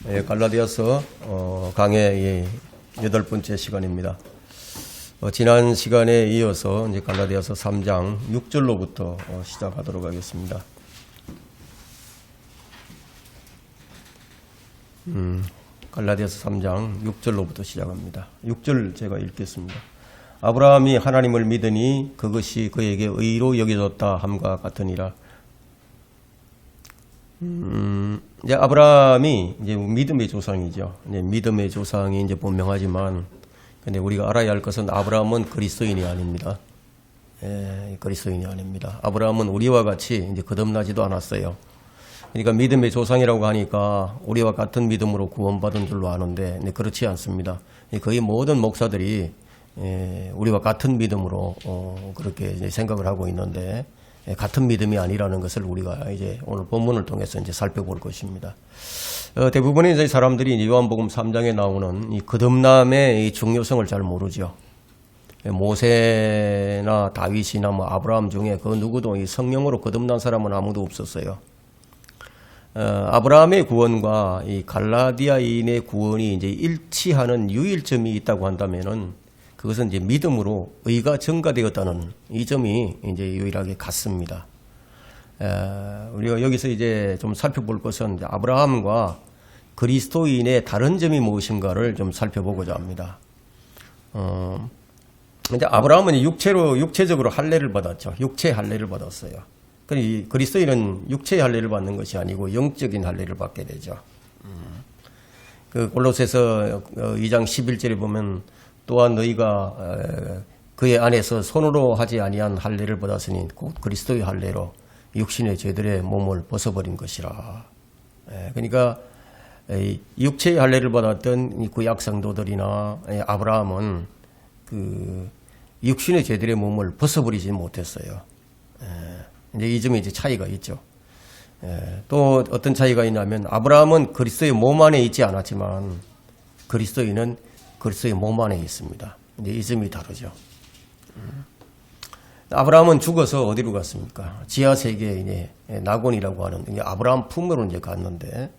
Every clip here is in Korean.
갈라디아서 강의 8번째 시간입니다. 지난 시간에 이어서 이제 갈라디아서 3장 6절로부터 시작하도록 하겠습니다. 갈라디아서 3장 6절로부터 시작합니다. 6절 제가 읽겠습니다. 아브라함이 하나님을 믿으니 그것이 그에게 의로 여겨졌다 함과 같으니라. 이제 아브라함이 이제 믿음의 조상이죠. 믿음의 조상이 이제 분명하지만, 근데 우리가 알아야 할 것은 아브라함은 그리스도인이 아닙니다. 그리스도인이 아닙니다. 아브라함은 우리와 같이 이제 거듭나지도 않았어요. 그러니까 믿음의 조상이라고 하니까 우리와 같은 믿음으로 구원받은 줄로 아는데, 그렇지 않습니다. 거의 모든 목사들이 우리와 같은 믿음으로 그렇게 이제 생각을 하고 있는데, 같은 믿음이 아니라는 것을 우리가 이제 오늘 본문을 통해서 이제 살펴볼 것입니다. 대부분의 이제 사람들이 요한복음 3장에 나오는 이 거듭남의 이 중요성을 잘 모르죠. 모세나 다윗이나 뭐 아브라함 중에 그 누구도 이 성령으로 거듭난 사람은 아무도 없었어요. 아브라함의 구원과 이 갈라디아인의 구원이 이제 일치하는 유일점이 있다고 한다면은 그것은 이제 믿음으로 의가 증가되었다는 이 점이 이제 유일하게 같습니다. 우리가 여기서 이제 좀 살펴볼 것은 이제 아브라함과 그리스도인의 다른 점이 무엇인가를 좀 살펴보고자 합니다. 이제 아브라함은 육체적으로 할례를 받았죠. 육체 할례를 받았어요. 그리스도인은 육체의 할례를 받는 것이 아니고 영적인 할례를 받게 되죠. 그 골로새서 2장 11절에 보면 또한 너희가 그의 안에서 손으로 하지 아니한 할례를 받았으니 곧 그리스도의 할례로 육신의 죄들의 몸을 벗어버린 것이라. 그러니까 육체의 할례를 받았던 구약 성도들이나 아브라함은 그 육신의 죄들의 몸을 벗어버리지 못했어요. 이제 이 점이 이제 차이가 있죠. 또 어떤 차이가 있냐면 아브라함은 그리스도의 몸 안에 있지 않았지만 그리스도인은 그리스도의 몸 안에 있습니다. 이제 이 점이 다르죠. 아브라함은 죽어서 어디로 갔습니까? 지하 세계에 이제 낙원이라고 하는 이제 아브라함 품으로 이제 갔는데,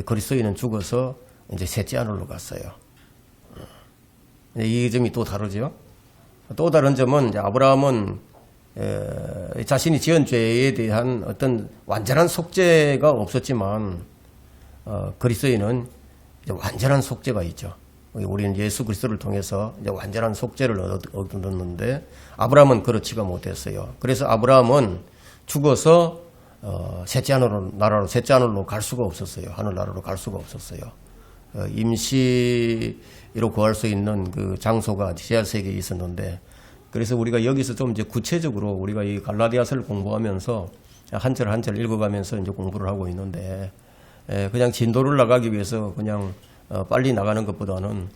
그리스도인은 죽어서 이제 셋째 하늘로 갔어요. 이 점이 또 다르죠. 또 다른 점은 이제 아브라함은 자신이 지은 죄에 대한 어떤 완전한 속죄가 없었지만, 그리스도인은 이제 완전한 속죄가 있죠. 우리는 예수 그리스도를 통해서 이제 완전한 속죄를 얻었는데 아브라함은 그렇지가 못했어요. 그래서 아브라함은 죽어서 셋째 하늘로 갈 수가 없었어요. 하늘나라로 갈 수가 없었어요. 임시로 구할 수 있는 그 장소가 지하 세계에 있었는데, 그래서 우리가 여기서 좀 이제 구체적으로 우리가 이 갈라디아서를 공부하면서 한 절 한 절 읽어가면서 이제 공부를 하고 있는데, 그냥 진도를 나가기 위해서 그냥 빨리 나가는 것보다는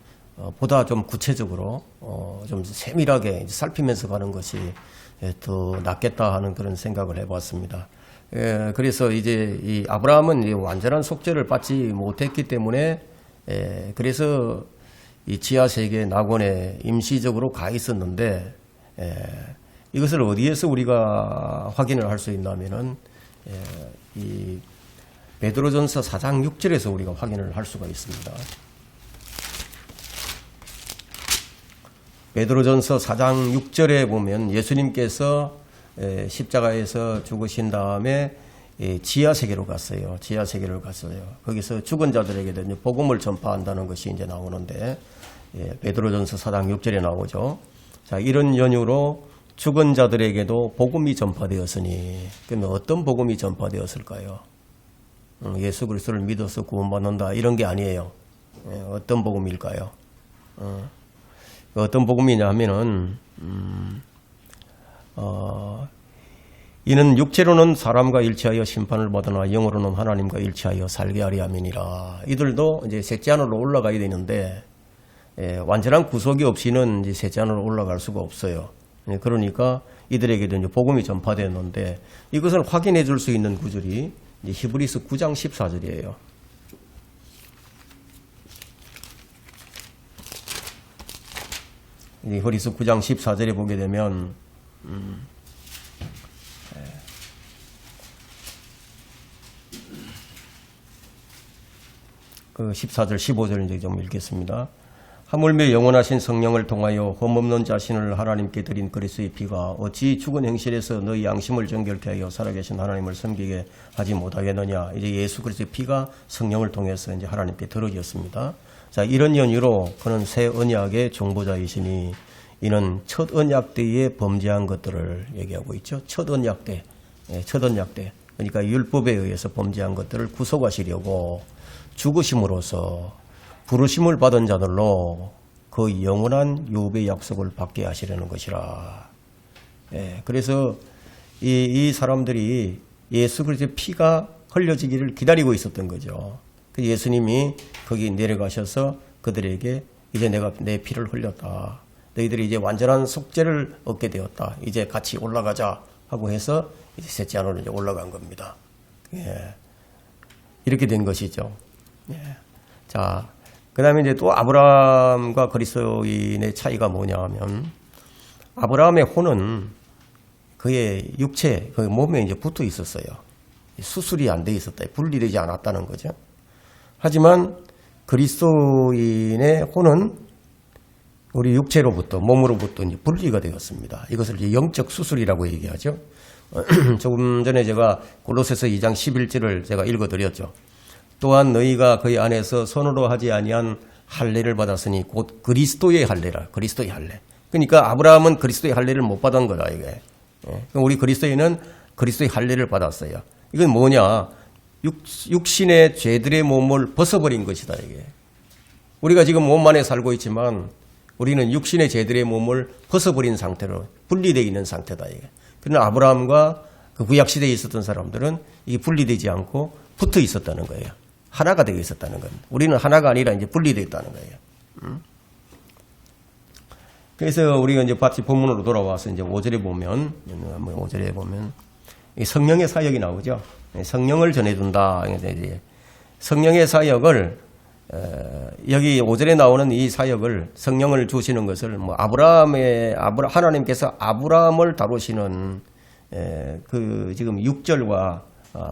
보다 좀 구체적으로 좀 세밀하게 살피면서 가는 것이 더 낫겠다 하는 그런 생각을 해봤습니다. 그래서 이제 이 아브라함은 완전한 속죄를 받지 못했기 때문에 그래서 이 지하 세계 낙원에 임시적으로 가 있었는데, 이것을 어디에서 우리가 확인을 할 수 있냐면은 이 베드로전서 4장 6절에서 우리가 확인을 할 수가 있습니다. 베드로전서 4장 6절에 보면 예수님께서 십자가에서 죽으신 다음에 지하세계로 갔어요. 지하세계를 갔어요. 거기서 죽은 자들에게도 복음을 전파한다는 것이 이제 나오는데, 베드로전서 4장 6절에 나오죠. 자, 이런 연유로 죽은 자들에게도 복음이 전파되었으니, 그러면 어떤 복음이 전파되었을까요? 예수 그리스도를 믿어서 구원받는다 이런 게 아니에요. 어떤 복음일까요? 어떤 복음이냐 하면은 이는 육체로는 사람과 일치하여 심판을 받으나 영으로는 하나님과 일치하여 살게 하리 함이니라. 이들도 이제 셋째 하늘로 올라가야 되는데, 완전한 구속이 없이는 이제 셋째 하늘로 올라갈 수가 없어요. 그러니까 이들에게도 이제 복음이 전파되었는데, 이것을 확인해 줄 수 있는 구절이 히브리서 9장 14절이에요. 히브리서 9장 14절에 보게 되면 그 14절, 15절 이제 좀 읽겠습니다. 하물며 영원하신 성령을 통하여 흠없는 자신을 하나님께 드린 그리스도의 피가 어찌 죽은 행실에서 너희 양심을 정결케 하여 살아계신 하나님을 섬기게 하지 못하겠느냐. 이제 예수 그리스도의 피가 성령을 통해서 이제 하나님께 들어졌습니다. 자, 이런 연유로 그는 새 언약의 중보자이시니 이는 첫 언약 때에 범죄한 것들을 얘기하고 있죠. 첫 언약 때, 첫 언약 때. 그러니까 율법에 의해서 범죄한 것들을 구속하시려고 죽으심으로써 부르심을 받은 자들로 그 영원한 유업의 약속을 받게 하시려는 것이라. 그래서 이 사람들이 예수 그리스도의 피가 흘려지기를 기다리고 있었던 거죠. 예수님이 거기 내려가셔서 그들에게 이제 내가 내 피를 흘렸다. 너희들이 이제 완전한 속죄를 얻게 되었다. 이제 같이 올라가자 하고 해서 이제 셋째 안으로 이제 올라간 겁니다. 이렇게 된 것이죠. 자, 그 다음에 이제 또 아브라함과 그리스도인의 차이가 뭐냐 하면 아브라함의 혼은 그의 육체, 그 몸에 이제 붙어 있었어요. 수술이 안 돼 있었다. 분리되지 않았다는 거죠. 하지만 그리스도인의 혼은 우리 육체로부터, 몸으로부터 이제 분리가 되었습니다. 이것을 이제 영적 수술이라고 얘기하죠. 조금 전에 제가 골로새서 2장 11절을 제가 읽어드렸죠. 또한 너희가 그의 안에서 손으로 하지 아니한 할례를 받았으니 곧 그리스도의 할례라. 그리스도의 할례. 그러니까 아브라함은 그리스도의 할례를 못 받은 거다 이게. 우리 그리스도인은 그리스도의 할례를 받았어요. 이건 뭐냐? 육신의 죄들의 몸을 벗어버린 것이다 이게. 우리가 지금 몸 안에 살고 있지만 우리는 육신의 죄들의 몸을 벗어버린 상태로 분리되어 있는 상태다 이게. 그러나 아브라함과 그 구약 시대에 있었던 사람들은 이게 분리되지 않고 붙어 있었다는 거예요. 하나가 되어 있었다는 건. 우리는 하나가 아니라 이제 분리되어 있다는 거예요. 그래서 우리가 이제 같이 본문으로 돌아와서 이제 5절에 보면, 성령의 사역이 나오죠. 성령을 전해준다. 이제 성령의 사역을, 여기 5절에 나오는 이 사역을 성령을 주시는 것을 뭐 하나님께서 아브라함을 다루시는 그 지금 6절과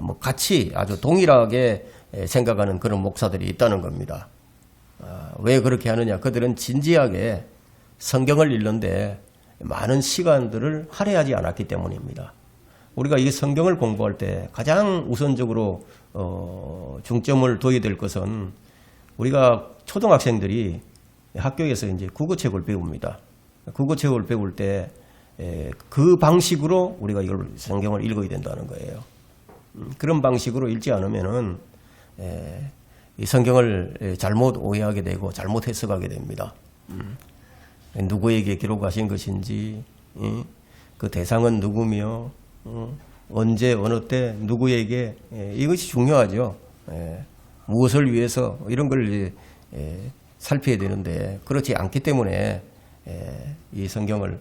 뭐 같이 아주 동일하게 생각하는 그런 목사들이 있다는 겁니다. 왜 그렇게 하느냐? 그들은 진지하게 성경을 읽는데 많은 시간들을 할애하지 않았기 때문입니다. 우리가 이 성경을 공부할 때 가장 우선적으로 중점을 둬야 될 것은 우리가 초등학생들이 학교에서 이제 국어책을 배웁니다. 국어책을 배울 때 그 방식으로 우리가 이걸 성경을 읽어야 된다는 거예요. 그런 방식으로 읽지 않으면은 이 성경을 잘못 오해하게 되고 잘못 해석하게 됩니다. 누구에게 기록하신 것인지, 그 대상은 누구며, 언제 어느 때 누구에게, 이것이 중요하죠. 무엇을 위해서 이런 걸 이제 살펴야 되는데 그렇지 않기 때문에 이 성경을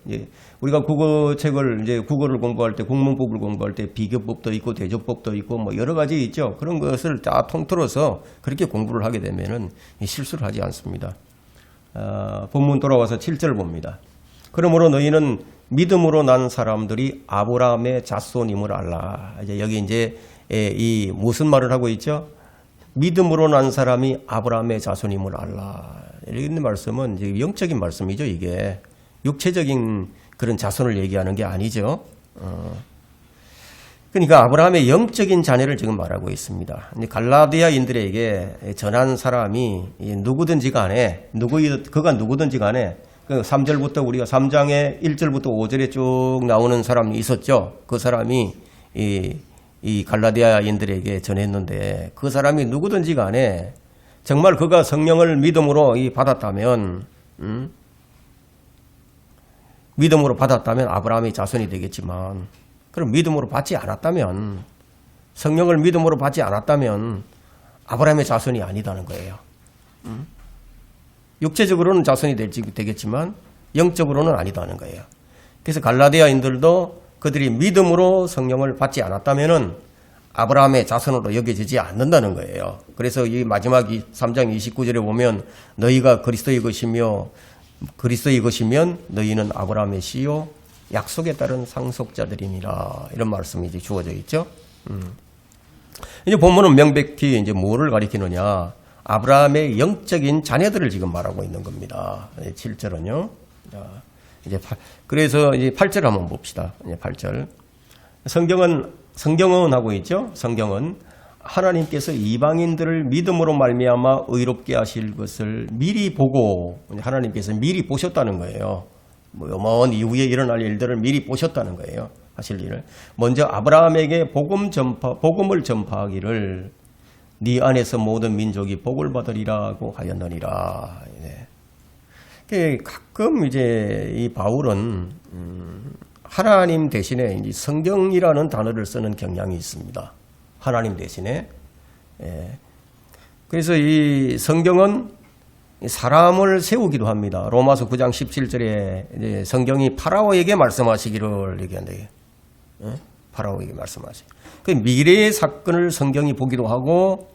우리가 국어책을 이제 국어를 공부할 때 국문법을 공부할 때 비교법도 있고 대조법도 있고 뭐 여러 가지 있죠. 그런 것을 다 통틀어서 그렇게 공부를 하게 되면은 실수를 하지 않습니다. 본문 돌아와서 7절 봅니다. 그러므로 너희는 믿음으로 난 사람들이 아브라함의 자손임을 알라. 이제 여기 이제 이 무슨 말을 하고 있죠? 믿음으로 난 사람이 아브라함의 자손임을 알라. 이런 말씀은 이제 영적인 말씀이죠. 이게 육체적인 그런 자손을 얘기하는 게 아니죠. 그러니까 아브라함의 영적인 자녀를 지금 말하고 있습니다. 갈라디아인들에게 전한 사람이 누구든지 간에 그가 누구든지 간에 3절부터 우리가 3장의 1절부터 5절에 쭉 나오는 사람이 있었죠. 그 사람이 이 갈라디아인들에게 전했는데 그 사람이 누구든지 간에 정말 그가 성령을 믿음으로 받았다면 믿음으로 받았다면 아브라함의 자손이 되겠지만 그럼 믿음으로 받지 않았다면 성령을 믿음으로 받지 않았다면 아브라함의 자손이 아니다는 거예요. 육체적으로는 자손이 되겠지만 영적으로는 아니다는 거예요. 그래서 갈라디아인들도 그들이 믿음으로 성령을 받지 않았다면은 아브라함의 자손으로 여겨지지 않는다는 거예요. 그래서 이 마지막 3장 29절에 보면 너희가 그리스도의 것이면 너희는 아브라함의 씨요 약속에 따른 상속자들이니라. 이런 말씀이 이제 주어져 있죠. 이제 본문은 명백히 이제 뭐를 가리키느냐? 아브라함의 영적인 자녀들을 지금 말하고 있는 겁니다. 7절은요. 이제 그래서 이제 8절 한번 봅시다. 이제 8절. 성경은 하고 있죠. 성경은 하나님께서 이방인들을 믿음으로 말미암아 의롭게 하실 것을 미리 보고, 하나님께서 미리 보셨다는 거예요. 먼 이후에 일어날 일들을 미리 보셨다는 거예요. 하실 일을. 먼저 아브라함에게 복음을 전파하기를 네 안에서 모든 민족이 복을 받으리라고 하였느니라. 가끔 이제 이 바울은 하나님 대신에 이제 성경이라는 단어를 쓰는 경향이 있습니다. 하나님 대신에. 그래서 이 성경은 사람을 세우기도 합니다. 로마서 9장 17절에 이제 성경이 파라오에게 말씀하시기를 얘기한대요. 파라오에게 말씀하시. 그 미래의 사건을 성경이 보기도 하고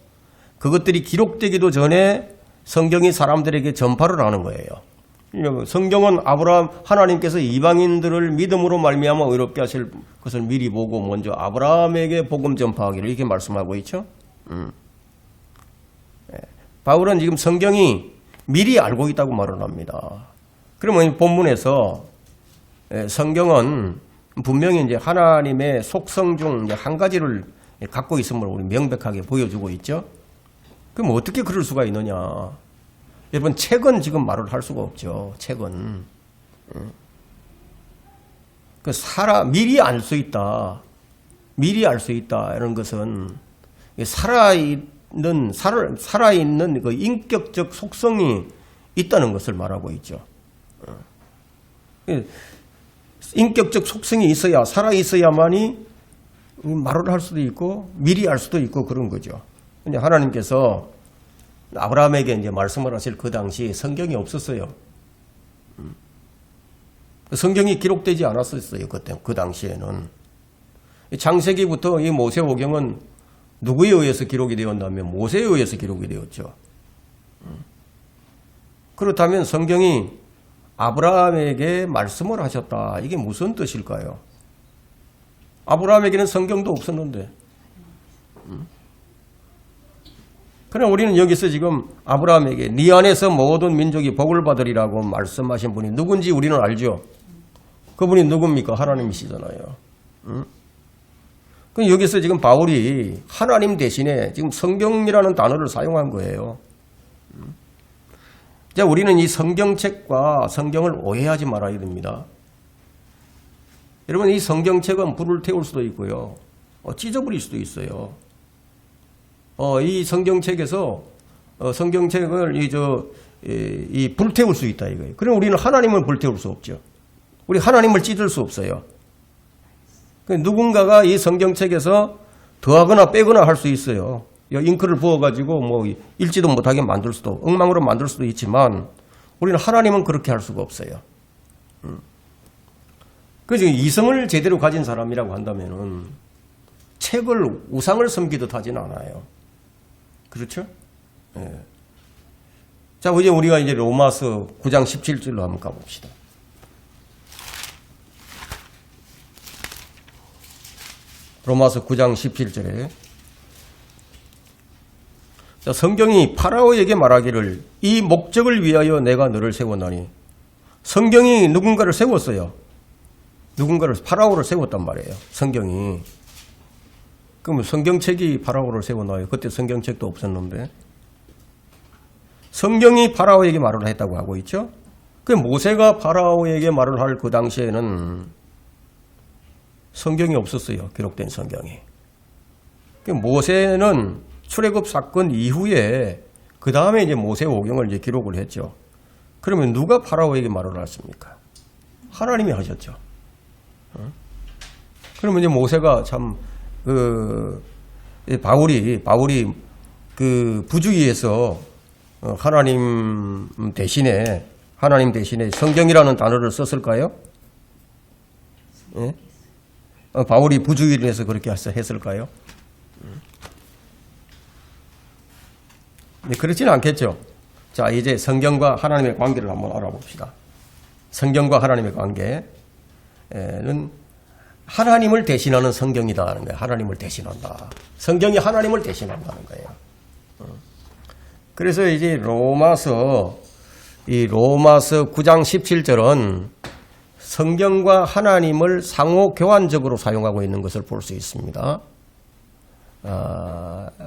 그것들이 기록되기도 전에 성경이 사람들에게 전파를 하는 거예요. 성경은 하나님께서 이방인들을 믿음으로 말미암아 의롭게 하실 것을 미리 보고 먼저 아브라함에게 복음 전파하기를 이렇게 말씀하고 있죠. 바울은 지금 성경이 미리 알고 있다고 말을 합니다. 그러면 본문에서 성경은 분명히 이제 하나님의 속성 중 한 가지를 갖고 있음을 우리 명백하게 보여주고 있죠. 그럼 어떻게 그럴 수가 있느냐? 여러분, 책은 지금 말을 할 수가 없죠. 책은. 미리 알 수 있다. 미리 알 수 있다. 이런 것은 살아있는 그 인격적 속성이 있다는 것을 말하고 있죠. 인격적 속성이 있어야, 살아있어야만이 말을 할 수도 있고, 미리 알 수도 있고 그런 거죠. 근데 하나님께서 아브라함에게 이제 말씀을 하실 그 당시 성경이 없었어요. 성경이 기록되지 않았었어요. 그 당시에는. 창세기부터 이 모세오경은 누구에 의해서 기록이 되었냐면 모세에 의해서 기록이 되었죠. 그렇다면 성경이 아브라함에게 말씀을 하셨다. 이게 무슨 뜻일까요? 아브라함에게는 성경도 없었는데. 그럼 우리는 여기서 지금 아브라함에게 네 안에서 모든 민족이 복을 받으리라고 말씀하신 분이 누군지 우리는 알죠. 그분이 누굽니까? 하나님이시잖아요. 그럼 여기서 지금 바울이 하나님 대신에 지금 성경이라는 단어를 사용한 거예요. 자, 우리는 이 성경책과 성경을 오해하지 말아야 됩니다. 여러분, 이 성경책은 불을 태울 수도 있고요. 찢어버릴 수도 있어요. 이 성경책에서 성경책을 불태울 수 있다 이거예요. 그럼 우리는 하나님을 불태울 수 없죠. 우리 하나님을 찢을 수 없어요. 누군가가 이 성경책에서 더하거나 빼거나 할 수 있어요. 잉크를 부어가지고 뭐 읽지도 못하게 만들 수도, 엉망으로 만들 수도 있지만 우리는 하나님은 그렇게 할 수가 없어요. 그래서 이성을 제대로 가진 사람이라고 한다면은 책을 우상을 섬기듯 하지는 않아요. 그렇죠? 예. 자, 이제 우리가 이제 로마서 9장 17절로 한번 가봅시다. 로마서 9장 17절에 자, 성경이 파라오에게 말하기를 이 목적을 위하여 내가 너를 세웠나니 성경이 누군가를 세웠어요. 파라오를 세웠단 말이에요. 성경이. 그러면 성경책이 파라오를 세워놔요. 그때 성경책도 없었는데. 성경이 파라오에게 말을 했다고 하고 있죠. 그 모세가 파라오에게 말을 할 그 당시에는 성경이 없었어요. 기록된 성경이. 모세는 출애굽 사건 이후에 그 다음에 이제 모세오경을 이제 기록을 했죠. 그러면 누가 파라오에게 말을 했습니까? 하나님이 하셨죠. 그러면 이제 모세가 참 바울이 그 부주의에서 하나님 대신에 성경이라는 단어를 썼을까요? 예? 바울이 부주의를 해서 그렇게 했을까요? 네, 그렇지는 않겠죠. 자, 이제 성경과 하나님의 관계를 한번 알아봅시다. 성경과 하나님의 관계는 하나님을 대신하는 성경이다는 거예요. 하나님을 대신한다. 성경이 하나님을 대신한다는 거예요. 그래서 이제 로마서 9장 17절은 성경과 하나님을 상호 교환적으로 사용하고 있는 것을 볼 수 있습니다.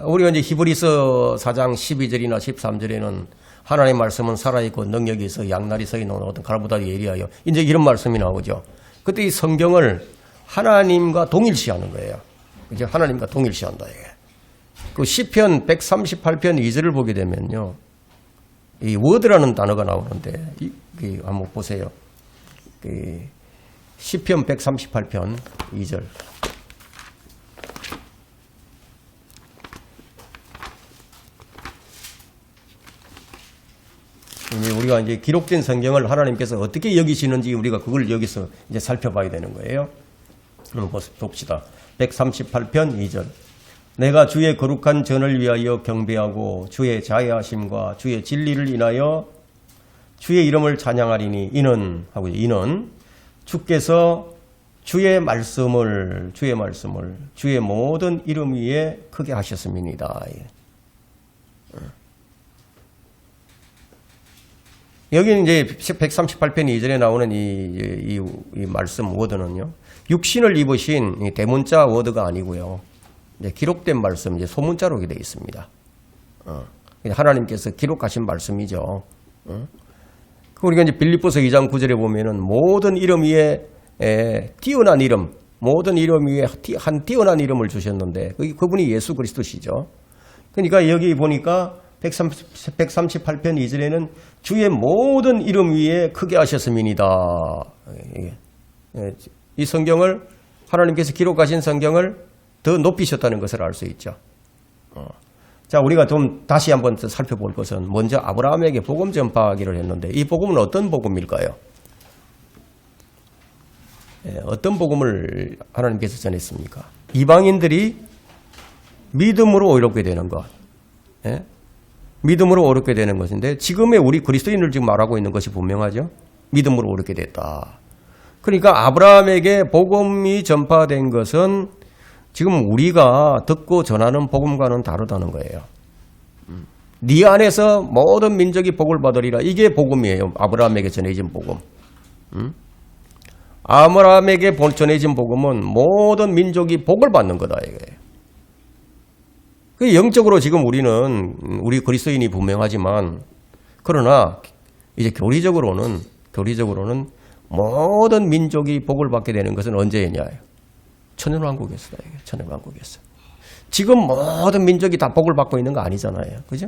우리가 이제 히브리서 4장 12절이나 13절에는 하나님의 말씀은 살아있고 능력이 있어 양날이 서 있는 어떤 칼보다 예리하여 이제 이런 말씀이 나오죠. 그때 이 성경을 하나님과 동일시하는 거예요. 이제 하나님과 동일시한다 이게. 그 시편 138편 2절을 보게 되면요, 이 워드라는 단어가 나오는데 한번 보세요. 시편 138편 2절. 우리가 이제 기록된 성경을 하나님께서 어떻게 여기시는지 우리가 그걸 여기서 이제 살펴봐야 되는 거예요. 한번 봅시다. 138편 2절. 내가 주의 거룩한 전을 위하여 경배하고 주의 자애하심과 주의 진리를 인하여 주의 이름을 찬양하리니 이는 주께서 주의 말씀을 주의 모든 이름 위에 크게 하셨음이니이다. 여기는 이제 138편 2절에 나오는 이 말씀 워드는요, 육신을 입으신 대문자 워드가 아니고요, 이제 기록된 말씀, 이제 소문자로 되어 있습니다. 하나님께서 기록하신 말씀이죠. 우리가 이제 빌립보서 2장 9절에 보면은 모든 이름 위에 뛰어난 이름, 모든 이름 위에 한 뛰어난 이름을 주셨는데 그분이 예수 그리스도시죠. 그러니까 여기 보니까 138편 2절에는 주의 모든 이름 위에 크게 하셨음이니이다. 이 성경을, 하나님께서 기록하신 성경을 더 높이셨다는 것을 알 수 있죠. 자, 우리가 좀 다시 한번 살펴볼 것은 먼저 아브라함에게 복음 전파하기를 했는데 이 복음은 어떤 복음일까요? 어떤 복음을 하나님께서 전했습니까? 이방인들이 믿음으로 의롭게 되는 것. 믿음으로 옳게 되는 것인데 지금의 우리 그리스도인을 지금 말하고 있는 것이 분명하죠. 믿음으로 옳게 됐다. 그러니까 아브라함에게 복음이 전파된 것은 지금 우리가 듣고 전하는 복음과는 다르다는 거예요. 네 안에서 모든 민족이 복을 받으리라. 이게 복음이에요. 아브라함에게 전해진 복음. 아브라함에게 전해진 복음은 모든 민족이 복을 받는 거다 이거예요. 영적으로 지금 우리 그리스도인이 분명하지만 그러나 이제 교리적으로는 모든 민족이 복을 받게 되는 것은 언제냐? 천연왕국에서. 천연왕국에서. 지금 모든 민족이 다 복을 받고 있는 거 아니잖아요. 그죠?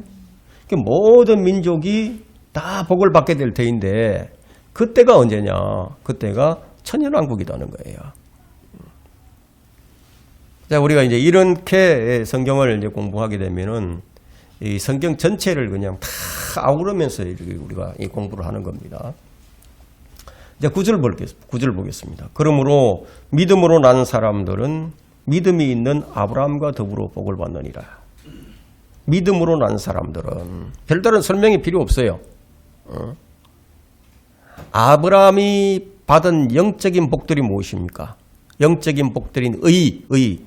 모든 민족이 다 복을 받게 될 터인데 그때가 언제냐? 그때가 천연왕국이라는 거예요. 자, 우리가 이제 이렇게 성경을 이제 공부하게 되면은 이 성경 전체를 그냥 다 아우르면서 이렇게 우리가 이 공부를 하는 겁니다. 이제 9절 보겠습니다. 그러므로 믿음으로 난 사람들은 믿음이 있는 아브라함과 더불어 복을 받느니라. 믿음으로 난 사람들은 별다른 설명이 필요 없어요. 아브라함이 받은 영적인 복들이 무엇입니까? 영적인 복들인 의.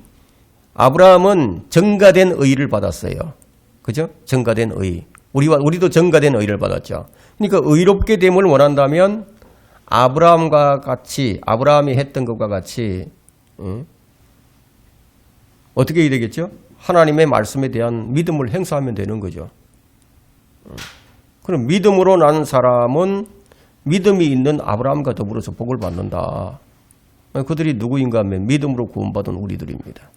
아브라함은 증가된 의를 받았어요. 그죠? 증가된 의. 우리도 증가된 의를 받았죠. 그러니까 의롭게 됨을 원한다면 아브라함이 했던 것과 같이 어떻게 해야 되겠죠? 하나님의 말씀에 대한 믿음을 행사하면 되는 거죠. 그럼 믿음으로 난 사람은 믿음이 있는 아브라함과 더불어서 복을 받는다. 그들이 누구인가 하면 믿음으로 구원받은 우리들입니다.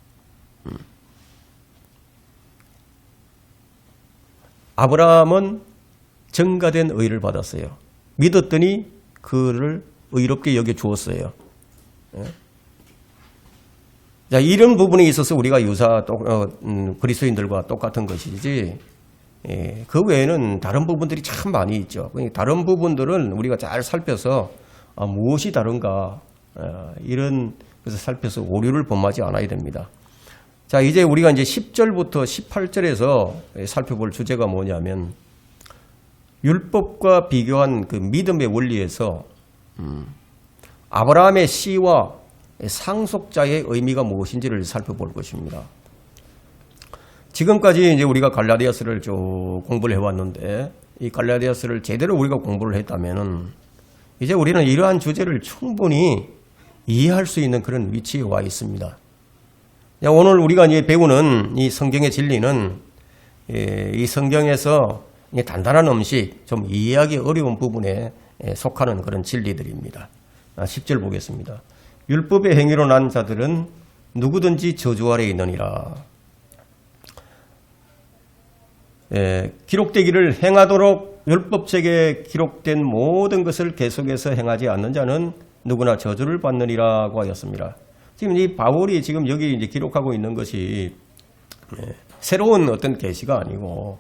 아브라함은 증가된 의를 받았어요. 믿었더니 그를 의롭게 여겨 주었어요. 자, 이런 부분에 있어서 우리가 그리스도인들과 똑같은 것이지, 그 외에는 다른 부분들이 참 많이 있죠. 다른 부분들은 우리가 잘 살펴서 무엇이 다른가, 이런 것을 살펴서 오류를 범하지 않아야 됩니다. 자, 이제 우리가 이제 10절부터 18절에서 살펴볼 주제가 뭐냐면, 율법과 비교한 그 믿음의 원리에서 아브라함의 씨와 상속자의 의미가 무엇인지를 살펴볼 것입니다. 지금까지 이제 우리가 갈라디아서를 쭉 공부를 해왔는데 이 갈라디아서를 제대로 우리가 공부를 했다면은 이제 우리는 이러한 주제를 충분히 이해할 수 있는 그런 위치에 와 있습니다. 오늘 우리가 이제 배우는 이 성경의 진리는 이 성경에서 단단한 음식, 좀 이해하기 어려운 부분에 속하는 그런 진리들입니다. 10절 보겠습니다. 율법의 행위로 난 자들은 누구든지 저주 아래 있느니라. 기록되기를 행하도록 율법책에 기록된 모든 것을 계속해서 행하지 않는 자는 누구나 저주를 받느니라고 하였습니다. 지금 이 바울이 지금 여기 이제 기록하고 있는 것이 새로운 어떤 계시가 아니고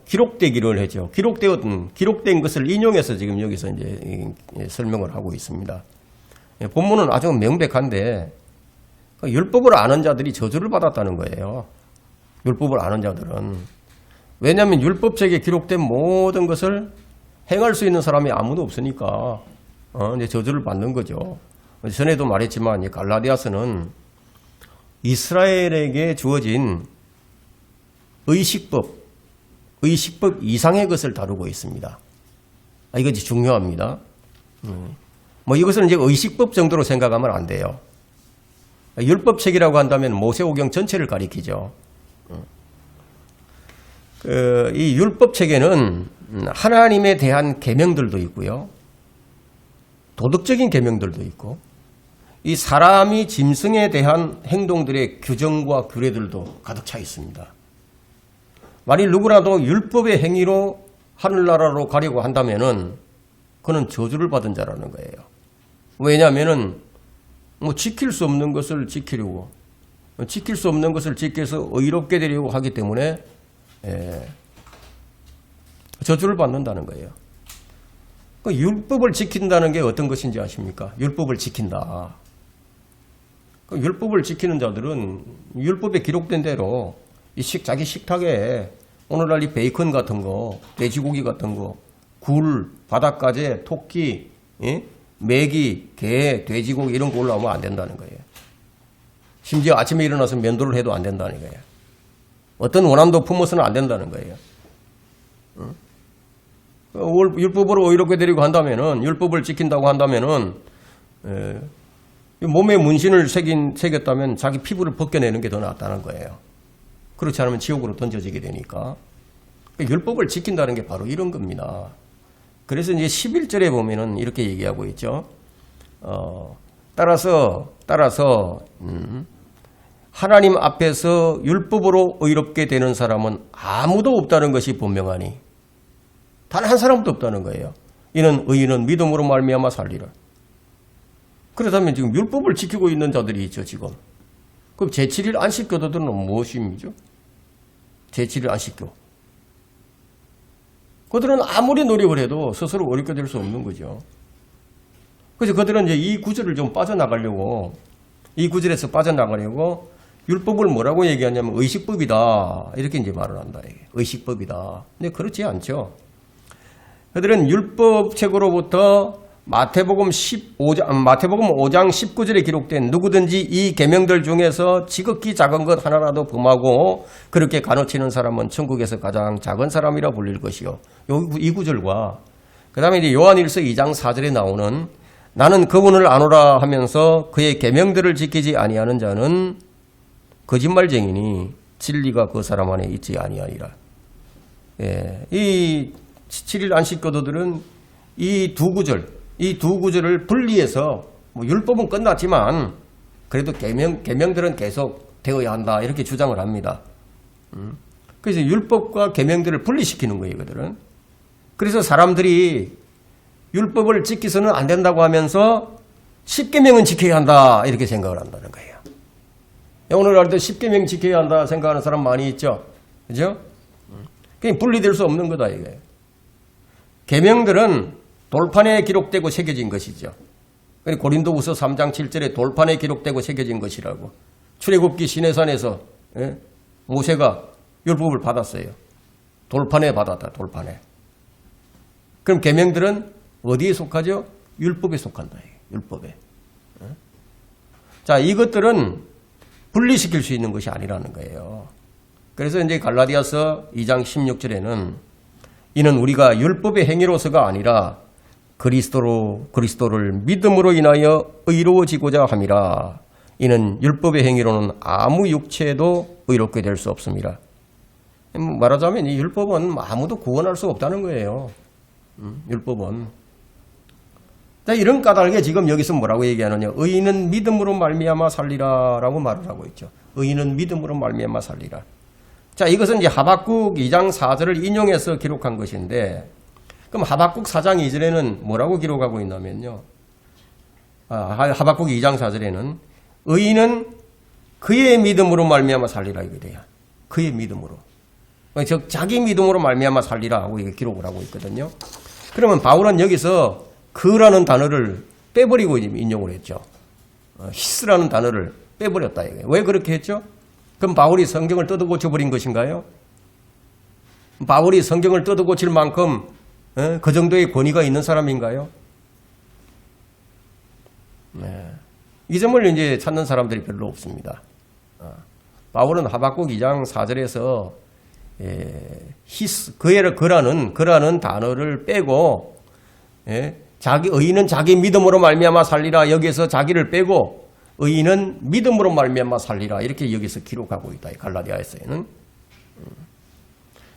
기록되기를 했죠. 기록된 것을 인용해서 지금 여기서 이제 설명을 하고 있습니다. 본문은 아주 명백한데 율법을 아는 자들이 저주를 받았다는 거예요. 율법을 아는 자들은. 왜냐하면 율법책에 기록된 모든 것을 행할 수 있는 사람이 아무도 없으니까 이제 저주를 받는 거죠. 전에도 말했지만 갈라디아서는 이스라엘에게 주어진 의식법 이상의 것을 다루고 있습니다. 이것이 중요합니다. 이것은 이제 의식법 정도로 생각하면 안 돼요. 율법책이라고 한다면 모세오경 전체를 가리키죠. 이 율법책에는 하나님에 대한 계명들도 있고요. 도덕적인 계명들도 있고 이 사람이 짐승에 대한 행동들의 규정과 규례들도 가득 차 있습니다. 만일 누구라도 율법의 행위로 하늘나라로 가려고 한다면은 그는 저주를 받은 자라는 거예요. 왜냐하면은 지킬 수 없는 것을 지키려고 지킬 수 없는 것을 지켜서 의롭게 되려고 하기 때문에 저주를 받는다는 거예요. 율법을 지킨다는 게 어떤 것인지 아십니까? 율법을 지킨다. 율법을 지키는 자들은 율법에 기록된 대로 자기 식탁에 오늘날 이 베이컨 같은 거, 돼지고기 같은 거, 굴, 바닷가재, 토끼, 메기, 개, 돼지고기 이런 거 올라오면 안 된다는 거예요. 심지어 아침에 일어나서 면도를 해도 안 된다는 거예요. 어떤 원함도 품어서는 안 된다는 거예요. 율법으로 의롭게 되려고 한다면은, 율법을 지킨다고 한다면은, 몸에 문신을 새겼다면 자기 피부를 벗겨내는 게 더 낫다는 거예요. 그렇지 않으면 지옥으로 던져지게 되니까. 율법을 지킨다는 게 바로 이런 겁니다. 그래서 이제 11절에 보면은 이렇게 얘기하고 있죠. 따라서, 하나님 앞에서 율법으로 의롭게 되는 사람은 아무도 없다는 것이 분명하니. 단 한 사람도 없다는 거예요. 이는 의인은 믿음으로 말미암아 살리라. 그렇다면 지금 율법을 지키고 있는 자들이 있죠, 지금. 그럼 제7일 안식교도들은 무엇입니까? 제7일 안식교. 그들은 아무리 노력을 해도 스스로 어렵게 될 수 없는 거죠. 그래서 그들은 이제 이 구절을 좀 빠져나가려고, 이 구절에서 빠져나가려고 율법을 뭐라고 얘기하냐면 의식법이다. 이렇게 이제 말을 한다. 의식법이다. 근데 그렇지 않죠. 그들은 율법책으로부터 마태복음 5장 19절에 기록된 누구든지 이 계명들 중에서 지극히 작은 것 하나라도 범하고 그렇게 가르치는 사람은 천국에서 가장 작은 사람이라 불릴 것이요. 이 구절과 그 다음에 이제 요한일서 2장 4절에 나오는 나는 그분을 아노라 하면서 그의 계명들을 지키지 아니하는 자는 거짓말쟁이니 진리가 그 사람 안에 있지 아니하니라. 이 7일 안식교도들은 이 두 구절을 분리해서 율법은 끝났지만 그래도 계명들은 계속 되어야 한다 이렇게 주장을 합니다. 그래서 율법과 계명들을 분리시키는 거예요, 그들은. 그래서 사람들이 율법을 지키서는 안 된다고 하면서 10계명은 지켜야 한다 이렇게 생각을 한다는 거예요. 오늘날도 10계명 지켜야 한다 생각하는 사람 많이 있죠, 그죠? 그냥 분리될 수 없는 거다 이게. 계명들은 돌판에 기록되고 새겨진 것이죠. 고린도후서 3장 7절에 돌판에 기록되고 새겨진 것이라고. 출애굽기 시내산에서 모세가 율법을 받았어요. 돌판에 받았다. 돌판에. 그럼 계명들은 어디에 속하죠? 율법에 속한다. 율법에. 자, 이것들은 분리시킬 수 있는 것이 아니라는 거예요. 그래서 이제 갈라디아서 2장 16절에는 이는 우리가 율법의 행위로서가 아니라 그리스도를 믿음으로 인하여 의로워지고자 함이라. 이는 율법의 행위로는 아무 육체도 의롭게 될 수 없습니다. 말하자면 이 율법은 아무도 구원할 수 없다는 거예요. 율법은. 자, 이런 까닭에 지금 여기서 뭐라고 얘기하느냐. 의인은 믿음으로 말미암아 살리라 라고 말을 하고 있죠. 의인은 믿음으로 말미암아 살리라. 자, 이것은 이제 하박국 2장 4절을 인용해서 기록한 것인데, 그럼 하박국 4장 2절에는 뭐라고 기록하고 있냐면요. 하박국 2장 4절에는 의인은 그의 믿음으로 말미암아 살리라 이게 돼요. 그의 믿음으로. 즉 자기 믿음으로 말미암아 살리라 하고 이게 기록을 하고 있거든요. 그러면 바울은 여기서 그라는 단어를 빼버리고 인용을 했죠. 히스라는 단어를 빼버렸다 이거예요. 왜 그렇게 했죠? 그럼 바울이 성경을 뜯어고쳐 버린 것인가요? 바울이 성경을 뜯어고칠 만큼 그 정도의 권위가 있는 사람인가요? 네. 이 점을 이제 찾는 사람들이 별로 없습니다. 바울은 하박국 2장 4절에서 그라는 단어를 빼고 자기 의인은 자기 믿음으로 말미암아 살리라 여기에서 자기를 빼고 의인은 믿음으로 말미암아 살리라 이렇게 여기서 기록하고 있다. 갈라디아에서는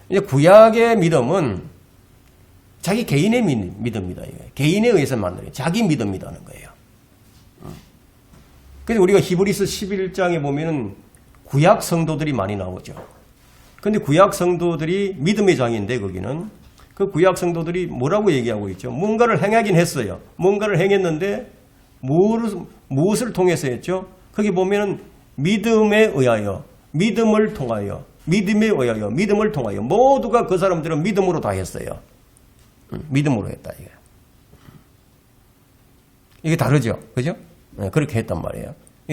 이제 구약의 믿음은 자기 개인의 믿음이다. 개인에 의해서 만드는 자기 믿음이라는 거예요. 그래서 우리가 히브리서 11장에 보면은 구약 성도들이 많이 나오죠. 근데 구약 성도들이 믿음의 장인데 거기는 그 구약 성도들이 뭐라고 얘기하고 있죠? 뭔가를 행하긴 했어요. 뭔가를 행했는데 무엇을 통해서 했죠? 거기 보면은 믿음에 의하여, 믿음을 통하여, 믿음에 의하여, 믿음을 통하여 모두가 그 사람들은 믿음으로 다 했어요. 믿음으로 했다 이게. 이게 다르죠, 그죠? 네, 그렇게 했단 말이에요.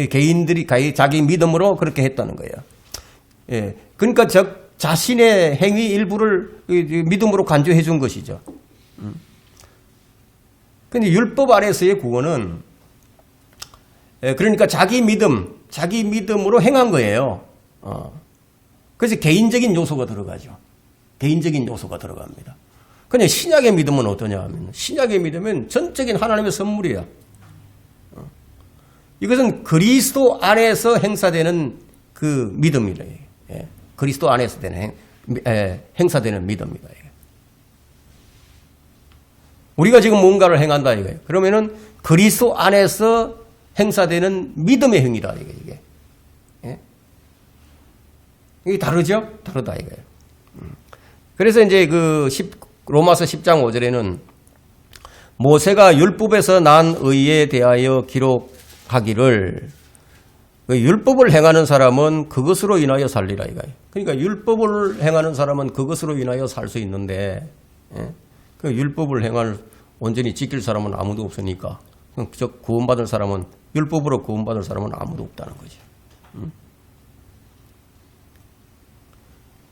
개인들이 자기 믿음으로 그렇게 했다는 거예요. 예, 그러니까 자신의 행위 일부를 믿음으로 간주해 준 것이죠. 그런데 율법 아래서의 구원은 그러니까 자기 믿음으로 행한 거예요. 그래서 개인적인 요소가 들어가죠. 개인적인 요소가 들어갑니다. 그냥 신약의 믿음은 어떠냐 하면 신약의 믿음은 전적인 하나님의 선물이에요. 이것은 그리스도 안에서 행사되는 그 믿음이다. 예. 그리스도 안에서 되는 행사되는 믿음이다. 우리가 지금 뭔가를 행한다 이거예요. 그러면은 그리스도 안에서 행사되는 믿음의 행위다 이게. 예? 이게 다르죠? 다르다 이거예요. 그래서 이제 로마서 10장 5절에는 모세가 율법에서 난 의에 대하여 기록하기를 율법을 행하는 사람은 그것으로 인하여 살리라 이거예요. 그러니까 율법을 행하는 사람은 그것으로 인하여 살 수 있는데 그 율법을 온전히 지킬 사람은 아무도 없으니까 즉 구원받을 사람은 율법으로 구원받을 사람은 아무도 없다는 거죠.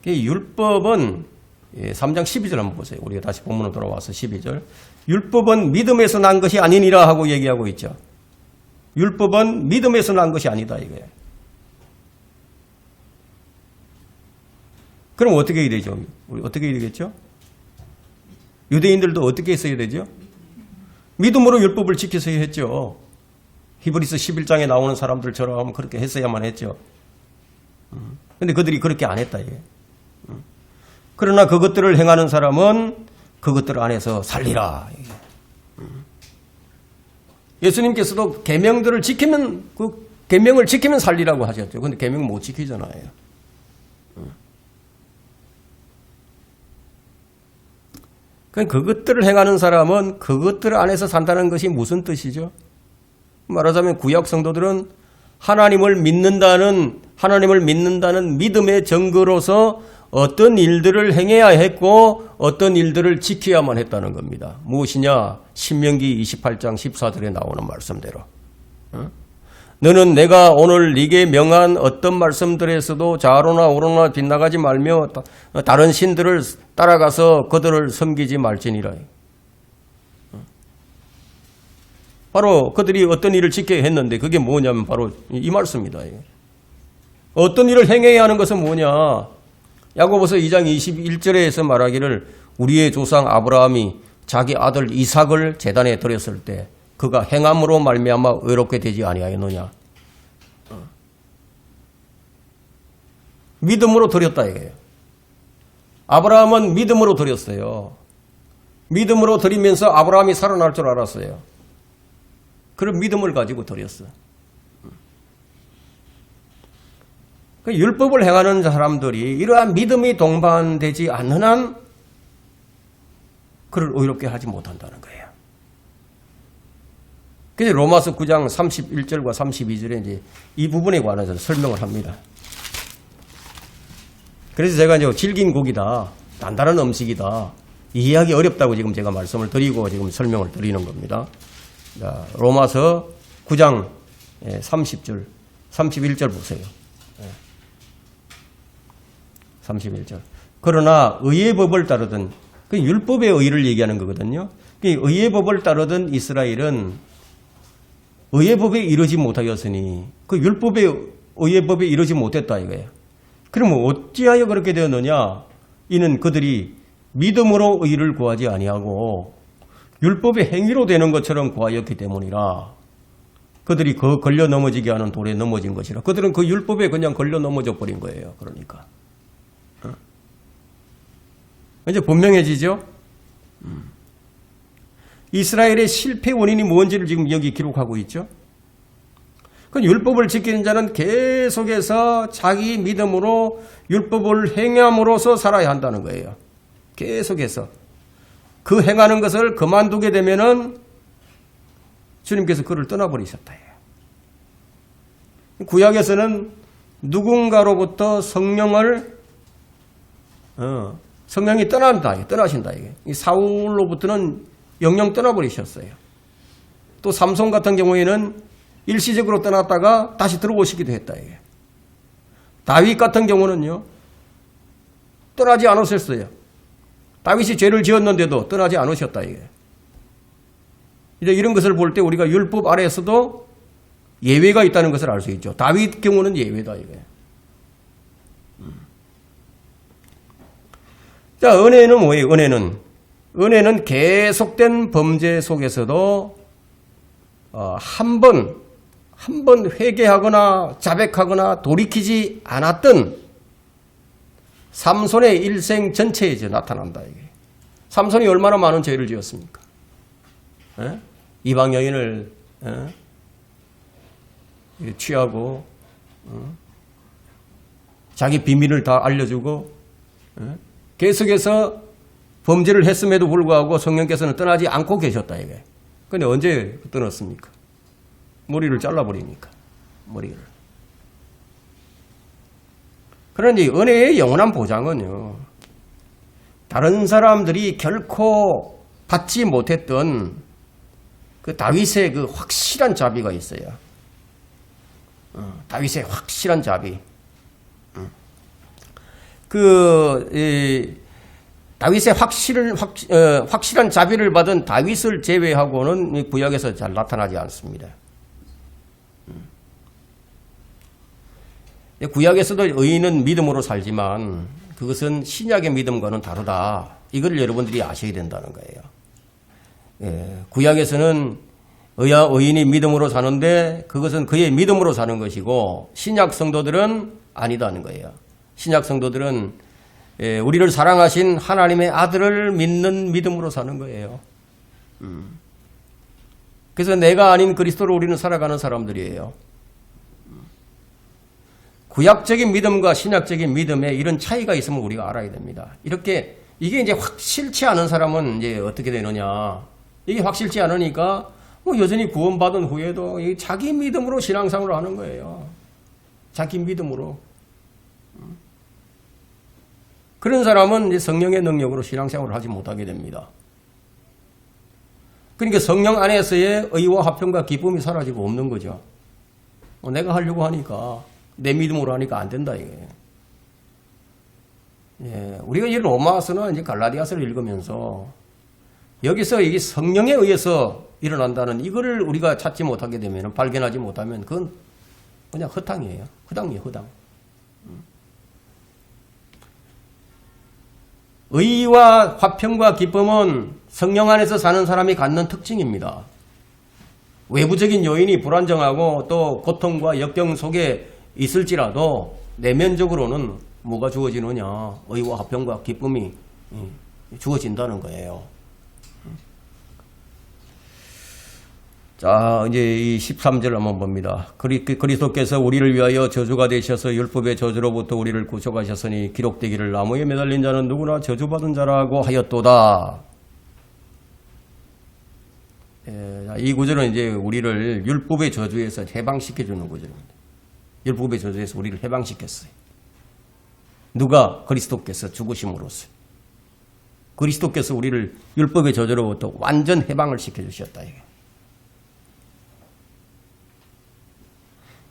율법은 3장 12절 한번 보세요. 우리가 다시 본문으로 돌아와서 12절. 율법은 믿음에서 난 것이 아니니라 하고 얘기하고 있죠. 율법은 믿음에서 난 것이 아니다 이거예요. 그럼 어떻게 해야 되죠? 우리 어떻게 해야 되겠죠? 유대인들도 어떻게 했어야 되죠? 믿음으로 율법을 지켜서야 했죠. 히브리서 11장에 나오는 사람들처럼 그렇게 했어야만 했죠. 근데 그들이 그렇게 안 했다 이게. 그러나 그것들을 행하는 사람은 그것들 안에서 살리라. 예수님께서도 계명들을 지키면 그 계명을 지키면 살리라고 하셨죠. 근데 계명 못 지키잖아요. 그것들을 행하는 사람은 그것들 안에서 산다는 것이 무슨 뜻이죠? 말하자면 구약 성도들은 하나님을 믿는다는 믿음의 증거로서 어떤 일들을 행해야 했고 어떤 일들을 지켜야만 했다는 겁니다. 무엇이냐? 신명기 28장 14절에 나오는 말씀대로. 너는 내가 오늘 네게 명한 어떤 말씀들에서도 좌로나 우로나 빗나가지 말며 다른 신들을 따라가서 그들을 섬기지 말지니라. 바로 그들이 어떤 일을 지켜야 했는데 그게 뭐냐면 바로 이 말씀입니다. 어떤 일을 행해야 하는 것은 뭐냐? 야고보서 2장 21절에서 말하기를 우리의 조상 아브라함이 자기 아들 이삭을 제단에 드렸을 때 그가 행함으로 말미암아 의롭게 되지 아니하였느냐? 믿음으로 드렸다 이거예요. 아브라함은 믿음으로 드렸어요. 믿음으로 드리면서 아브라함이 살아날 줄 알았어요. 그런 믿음을 가지고 드렸어. 그 율법을 행하는 사람들이 이러한 믿음이 동반되지 않는 한 그를 의롭게 하지 못한다는 거예요. 그래서 로마서 9장 31절과 32절에 이제 이 부분에 관해서 설명을 합니다. 그래서 제가 이제 질긴 고기다, 단단한 음식이다, 이해하기 어렵다고 지금 제가 말씀을 드리고 지금 설명을 드리는 겁니다. 자, 로마서 9장 30절, 31절 보세요. 31절. 그러나 의의 법을 따르던, 그 율법의 의를 얘기하는 거거든요. 의의 법을 따르던 이스라엘은 의의 법에 이르지 못하였으니 그 율법의 의의 법에 이르지 못했다 이거예요. 그러면 어찌하여 그렇게 되었느냐? 이는 그들이 믿음으로 의를 구하지 아니하고 율법의 행위로 되는 것처럼 구하였기 때문이라. 그들이 그 걸려 넘어지게 하는 돌에 넘어진 것이라. 그들은 그 율법에 그냥 걸려 넘어져 버린 거예요. 그러니까. 이제 분명해지죠? 이스라엘의 실패 원인이 뭔지를 지금 여기 기록하고 있죠? 그 율법을 지키는 자는 계속해서 자기 믿음으로 율법을 행함으로써 살아야 한다는 거예요. 계속해서. 그 행하는 것을 그만두게 되면은 주님께서 그를 떠나버리셨다. 구약에서는 누군가로부터 성령이 떠나신다. 이게. 사울로부터는 영영 떠나버리셨어요. 또 삼손 같은 경우에는 일시적으로 떠났다가 다시 들어오시기도 했다. 이게. 다윗 같은 경우는요, 떠나지 않으셨어요. 다윗이 죄를 지었는데도 떠나지 않으셨다. 이게. 이제 이런 것을 볼 때 우리가 율법 아래에서도 예외가 있다는 것을 알 수 있죠. 다윗 경우는 예외다. 이게. 자, 은혜는 뭐예요? 은혜는 계속된 범죄 속에서도 한 번 회개하거나 자백하거나 돌이키지 않았던 삼손의 일생 전체에 나타난다. 이게. 삼손이 얼마나 많은 죄를 지었습니까? 이방 여인을 취하고 자기 비밀을 다 알려주고 계속해서 범죄를 했음에도 불구하고 성령께서는 떠나지 않고 계셨다. 이게. 근데 언제 떠났습니까? 머리를 잘라버리니까. 머리를. 그런데 은혜의 영원한 보장은요, 다른 사람들이 결코 받지 못했던 그 다윗의 그 확실한 자비가 있어요. 다윗의 확실한 자비. 다윗의 확실한 자비를 받은 다윗을 제외하고는 구약에서 잘 나타나지 않습니다. 구약에서도 의인은 믿음으로 살지만 그것은 신약의 믿음과는 다르다. 이걸 여러분들이 아셔야 된다는 거예요. 구약에서는 의인이 믿음으로 사는데 그것은 그의 믿음으로 사는 것이고 신약 성도들은 아니다는 거예요. 신약 성도들은 우리를 사랑하신 하나님의 아들을 믿는 믿음으로 사는 거예요. 그래서 내가 아닌 그리스도로 우리는 살아가는 사람들이에요. 구약적인 믿음과 신약적인 믿음에 이런 차이가 있음을 우리가 알아야 됩니다. 이게 이제 확실치 않은 사람은 이제 어떻게 되느냐. 이게 확실치 않으니까 여전히 구원받은 후에도 자기 믿음으로 신앙생활을 하는 거예요. 자기 믿음으로. 그런 사람은 이제 성령의 능력으로 신앙생활을 하지 못하게 됩니다. 그러니까 성령 안에서의 의와 화평과 기쁨이 사라지고 없는 거죠. 내가 하려고 하니까, 내 믿음으로 하니까 안 된다, 이게. 우리가 이 로마서나 이제 갈라디아서를 읽으면서 여기서 이게 성령에 의해서 일어난다는 이거를 우리가 찾지 못하게 되면, 발견하지 못하면 그건 그냥 허탕이에요. 허당이에요, 허당. 의와 화평과 기쁨은 성령 안에서 사는 사람이 갖는 특징입니다. 외부적인 요인이 불안정하고 또 고통과 역경 속에 있을지라도 내면적으로는 뭐가 주어지느냐? 의와 화평과 기쁨이 주어진다는 거예요. 자, 이제 이 13절 한번 봅니다. 그리스도께서 우리를 위하여 저주가 되셔서 율법의 저주로부터 우리를 구속하셨으니 기록되기를 나무에 매달린 자는 누구나 저주받은 자라고 하였도다. 이 구절은 이제 우리를 율법의 저주에서 해방시켜주는 구절입니다. 율법의 저주에서 우리를 해방시켰어요. 누가? 그리스도께서 죽으심으로써. 그리스도께서 우리를 율법의 저주로부터 완전 해방을 시켜주셨다. 이게.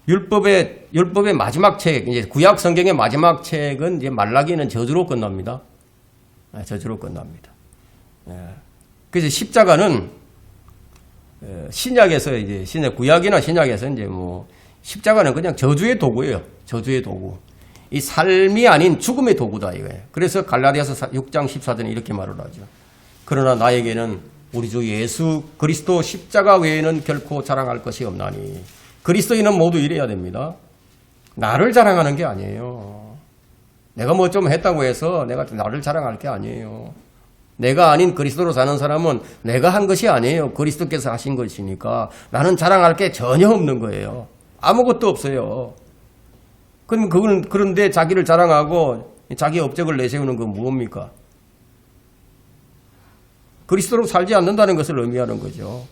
율법의 마지막 책, 이제 구약 성경의 마지막 책은 이제 말라기는 저주로 끝납니다. 저주로 끝납니다. 그래서 십자가는 신약에서 이제 구약이나 신약에서 이제 뭐 십자가는 그냥 저주의 도구예요. 저주의 도구. 이 삶이 아닌 죽음의 도구다 이거예요. 그래서 갈라디아서 6장 14절에 이렇게 말을 하죠. 그러나 나에게는 우리 주 예수 그리스도 십자가 외에는 결코 자랑할 것이 없나니. 그리스도인은 모두 이래야 됩니다. 나를 자랑하는 게 아니에요. 내가 뭐 좀 했다고 해서 내가 나를 자랑할 게 아니에요. 내가 아닌 그리스도로 사는 사람은 내가 한 것이 아니에요. 그리스도께서 하신 것이니까 나는 자랑할 게 전혀 없는 거예요. 아무것도 없어요. 그런데 자기를 자랑하고 자기 업적을 내세우는 건 무엇입니까? 그리스도로 살지 않는다는 것을 의미하는 거죠.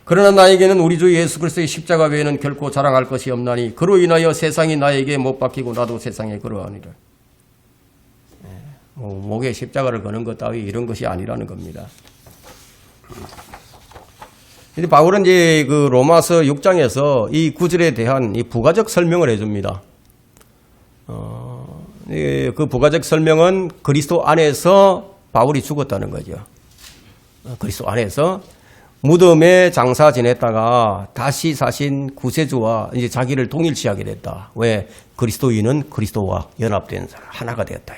그러나 나에게는 우리 주 예수 그리스도의 십자가 외에는 결코 자랑할 것이 없나니 그로 인하여 세상이 나에게 못 박히고 나도 세상에 그러하니라. 목에 십자가를 거는 것 따위 이런 것이 아니라는 겁니다. 근데 바울은 이제 그 로마서 6장에서 이 구절에 대한 이 부가적 설명을 해줍니다. 그 부가적 설명은 그리스도 안에서 바울이 죽었다는 거죠. 그리스도 안에서 무덤에 장사 지냈다가 다시 사신 구세주와 이제 자기를 동일시하게 됐다. 왜? 그리스도인은 그리스도와 연합된 사람 하나가 되었다.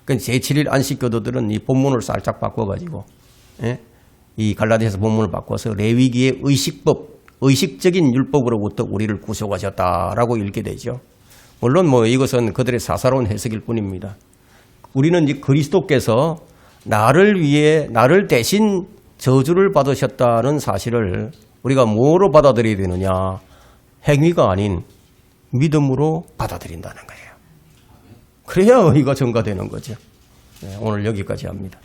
그러니까 제7일 안식교도들은 이 본문을 살짝 바꿔가지고 이 갈라디아서 본문을 바꿔서 레위기의 의식적인 율법으로부터 우리를 구속하셨다라고 읽게 되죠. 물론 뭐 이것은 그들의 사사로운 해석일 뿐입니다. 우리는 이제 그리스도께서 나를 대신 저주를 받으셨다는 사실을 우리가 뭐로 받아들여야 되느냐? 행위가 아닌 믿음으로 받아들인다는 거예요. 그래야 의가 전가되는 거죠. 오늘 여기까지 합니다.